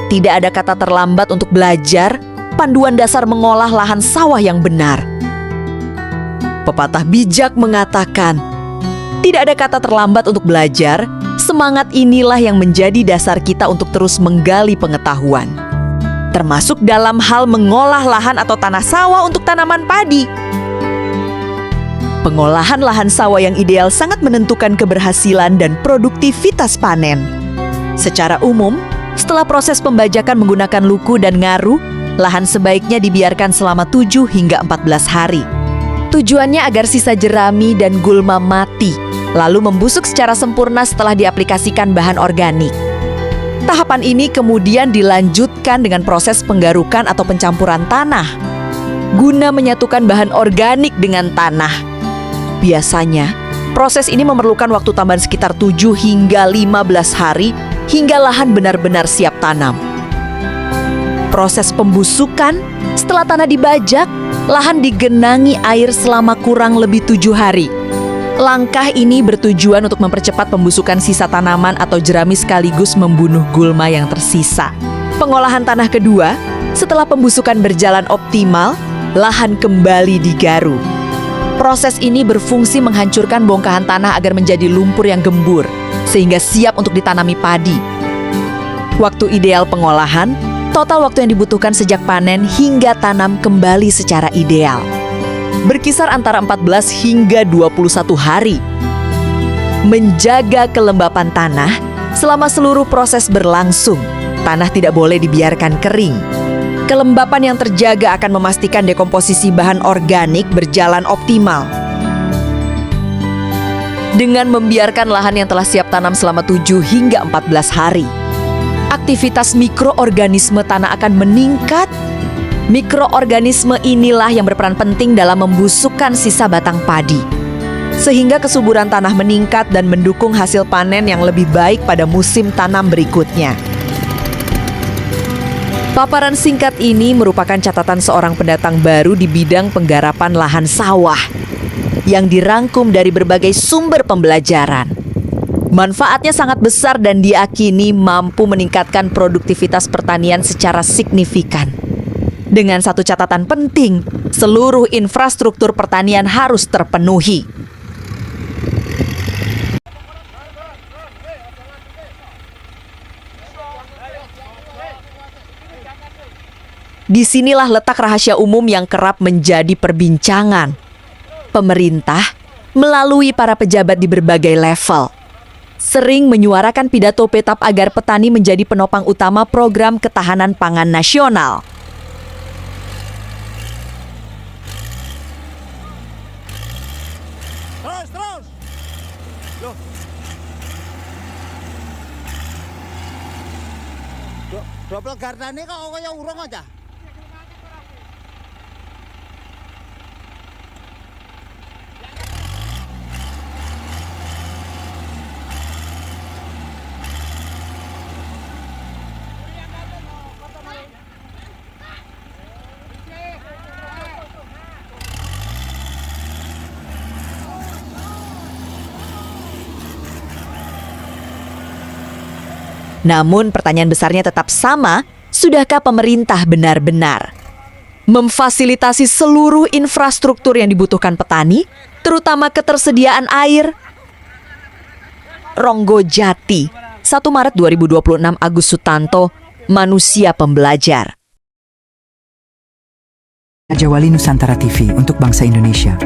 Tidak ada kata terlambat untuk belajar, panduan dasar mengolah lahan sawah yang benar. Pepatah bijak mengatakan, tidak ada kata terlambat untuk belajar, semangat inilah yang menjadi dasar kita untuk terus menggali pengetahuan. Termasuk dalam hal mengolah lahan atau tanah sawah untuk tanaman padi. Pengolahan lahan sawah yang ideal sangat menentukan keberhasilan dan produktivitas panen. Secara umum, setelah proses pembajakan menggunakan luku dan ngaru, lahan sebaiknya dibiarkan selama 7 hingga 14 hari. Tujuannya agar sisa jerami dan gulma mati, lalu membusuk secara sempurna setelah diaplikasikan bahan organik. Tahapan ini kemudian dilanjutkan dengan proses penggarukan atau pencampuran tanah, guna menyatukan bahan organik dengan tanah. Biasanya, proses ini memerlukan waktu tambahan sekitar 7 hingga 15 hari hingga lahan benar-benar siap tanam. Proses pembusukan, setelah tanah dibajak, lahan digenangi air selama kurang lebih 7 hari. Langkah ini bertujuan untuk mempercepat pembusukan sisa tanaman atau jerami sekaligus membunuh gulma yang tersisa. Pengolahan tanah kedua, setelah pembusukan berjalan optimal, lahan kembali digaru. Proses ini berfungsi menghancurkan bongkahan tanah agar menjadi lumpur yang gembur, sehingga siap untuk ditanami padi. Waktu ideal pengolahan, total waktu yang dibutuhkan sejak panen hingga tanam kembali secara ideal, berkisar antara 14 hingga 21 hari. Menjaga kelembapan tanah selama seluruh proses berlangsung. Tanah tidak boleh dibiarkan kering. Kelembapan yang terjaga akan memastikan dekomposisi bahan organik berjalan optimal. Dengan membiarkan lahan yang telah siap tanam selama 7 hingga 14 hari, aktivitas mikroorganisme tanah akan meningkat. Mikroorganisme inilah yang berperan penting dalam membusukkan sisa batang padi, sehingga kesuburan tanah meningkat dan mendukung hasil panen yang lebih baik pada musim tanam berikutnya. Paparan singkat ini merupakan catatan seorang pendatang baru di bidang penggarapan lahan sawah yang dirangkum dari berbagai sumber pembelajaran. Manfaatnya sangat besar dan diyakini mampu meningkatkan produktivitas pertanian secara signifikan. Dengan satu catatan penting, seluruh infrastruktur pertanian harus terpenuhi. Disinilah letak rahasia umum yang kerap menjadi perbincangan. Pemerintah, melalui para pejabat di berbagai level, sering menyuarakan pidato petap agar petani menjadi penopang utama program ketahanan pangan nasional. Terus. Loh. Double gardane kok kaya urung aja. Namun pertanyaan besarnya tetap sama, sudahkah pemerintah benar-benar memfasilitasi seluruh infrastruktur yang dibutuhkan petani, terutama ketersediaan air? Ronggo Jati, 1 Maret 2026, Agus Sutanto, Manusia Pembelajar. Raja Wali Nusantara TV untuk bangsa Indonesia.